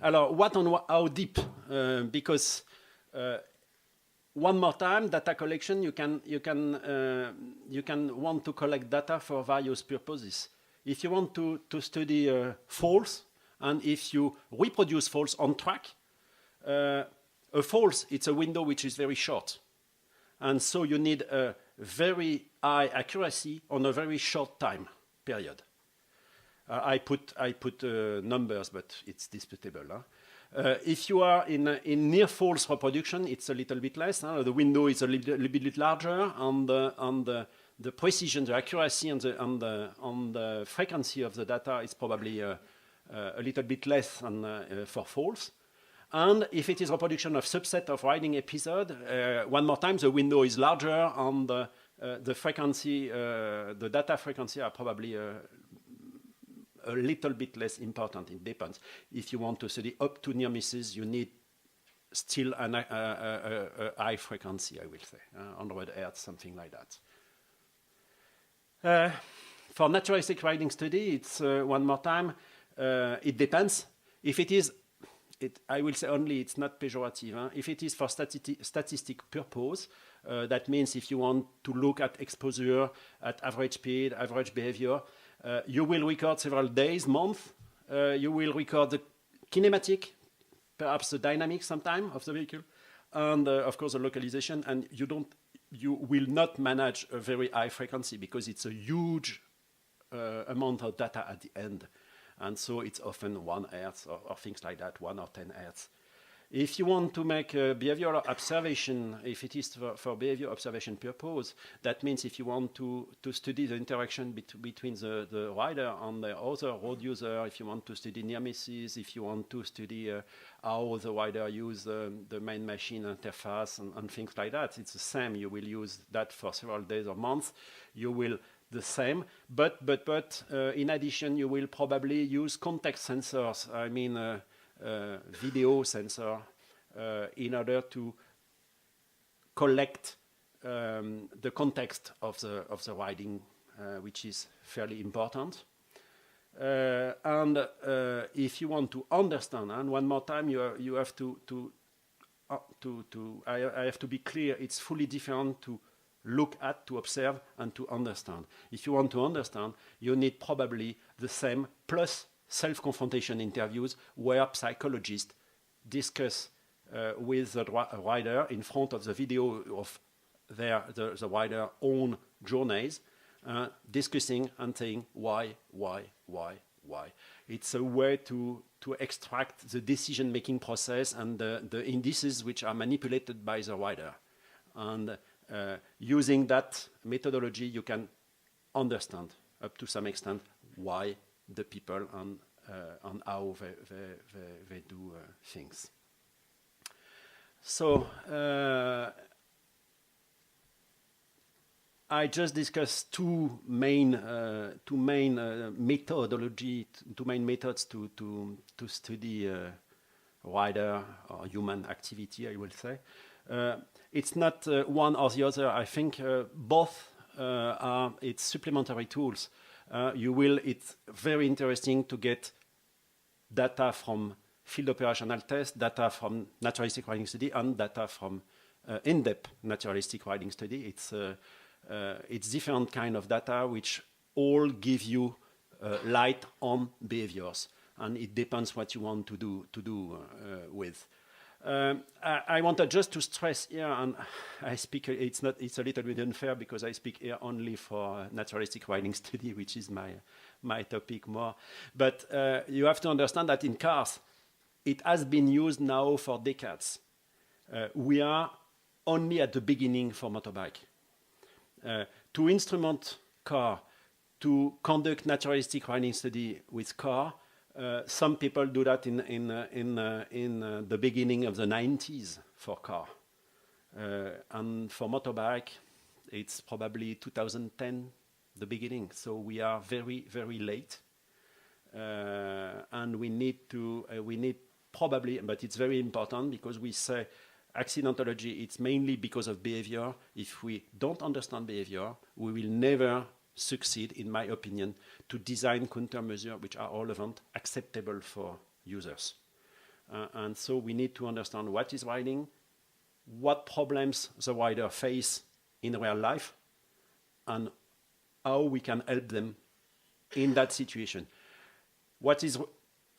Alors, what on how deep? Because one more time, data collection. You can want to collect data for various purposes. If you want to study false, and if you reproduce false on track, a false, it's a window which is very short, and so you need a very high accuracy on a very short time period. I put numbers, but it's disputable. Huh? If you are in near false reproduction, it's a little bit less. Huh? The window is a little bit larger, and the precision, the accuracy, and the frequency of the data is probably a little bit less than for false. And if it is reproduction of subset of riding episode, one more time, the window is larger, and the frequency, the data frequency are probably a little bit less important. It depends. If you want to study up to near misses, you need still a high frequency, I will say, 100 Hertz, something like that. For naturalistic riding study, it's one more time, it depends. If it is, I will say only, it's not pejorative. Huh? If it is for statistic purpose, that means if you want to look at exposure, at average speed, average behavior, you will record several days, months. You will record the kinematic, perhaps the dynamic sometime of the vehicle, and of course the localization. And you will not manage a very high frequency because it's a huge amount of data at the end, and so it's often 1 Hertz or things like that, 1 or 10 Hertz. If you want to make a behavioral observation, if it is for behavior observation purpose, that means if you want to study the interaction between the rider and the other road user, if you want to study near misses, if you want to study how the rider use the main machine interface and things like that, it's the same. You will use that for several days or months. You will the same, but in addition, you will probably use context sensors. I mean, video sensor in order to collect the context of the riding, which is fairly important. And if you want to understand, and one more time, you have I have to be clear. It's fully different to look at, to observe, and to understand. If you want to understand, you need probably the same plus self-confrontation interviews where psychologists discuss with the rider in front of the video of the rider's own journeys, discussing and saying why. It's a way to extract the decision-making process and the indices which are manipulated by the rider. And using that methodology, you can understand up to some extent why the people and how they do things. So I just discussed two main methods to study rider or human activity, I will say. It's not one or the other. I think both are it's supplementary tools. It's very interesting to get data from field operational tests, data from naturalistic riding study, and data from in-depth naturalistic riding study. It's different kind of data which all give you light on behaviors, and it depends what you want to do with. I wanted just to stress here, and I speak. It's a little bit unfair because I speak here only for naturalistic riding study, which is my topic more. But you have to understand that in cars, it has been used now for decades. We are only at the beginning for motorbike. To instrument car, to conduct naturalistic riding study with car. Some people do that in the beginning of the 90s for car. And for motorbike, it's probably 2010, the beginning. So we are very, very late. And we need probably, but it's very important because we say accidentology, it's mainly because of behavior. If we don't understand behavior, we will never succeed, in my opinion, to design countermeasures which are relevant, acceptable for users. And so we need to understand what is riding, what problems the rider face in real life, and how we can help them in that situation. What is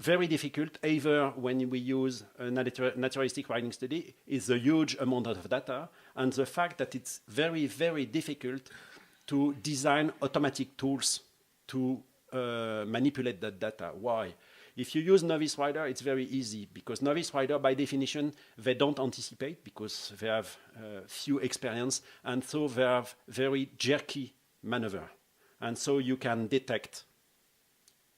very difficult, either when we use a naturalistic riding study, is the huge amount of data and the fact that it's very, very difficult to design automatic tools to manipulate that data. Why? If you use novice rider, it's very easy, because novice rider, by definition, they don't anticipate because they have few experience, and so they have very jerky maneuver. And so you can detect,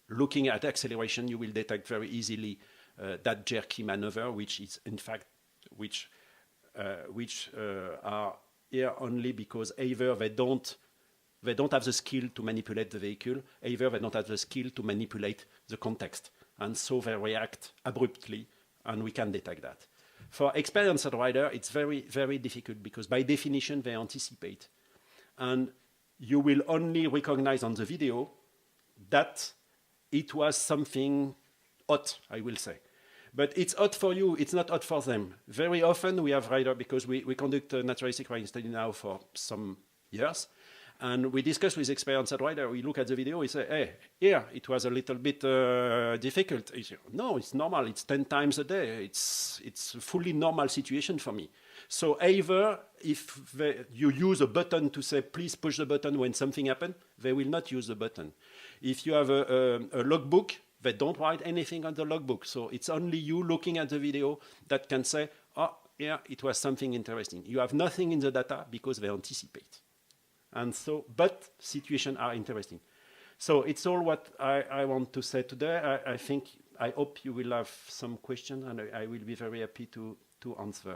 looking at acceleration, you will detect very easily that jerky maneuver, which is in fact, which are here only because either they don't have the skill to manipulate the vehicle, either they don't have the skill to manipulate the context. And so they react abruptly, and we can detect that. For experienced rider, it's very, very difficult because by definition, they anticipate. And you will only recognize on the video that it was something hot, I will say. But it's hot for you, it's not hot for them. Very often we have rider, because we conduct a naturalistic riding study now for some years, and we discuss with experienced rider. We look at the video, we say, hey, here, it was a little bit difficult. No, it's normal, it's 10 times a day. It's a fully normal situation for me. So either if you use a button to say, please push the button when something happens, they will not use the button. If you have a logbook, they don't write anything on the logbook. So it's only you looking at the video that can say, oh, yeah, it was something interesting. You have nothing in the data because they anticipate. And so, but situations are interesting. So it's all what I want to say today. I hope you will have some questions, and I will be very happy to answer.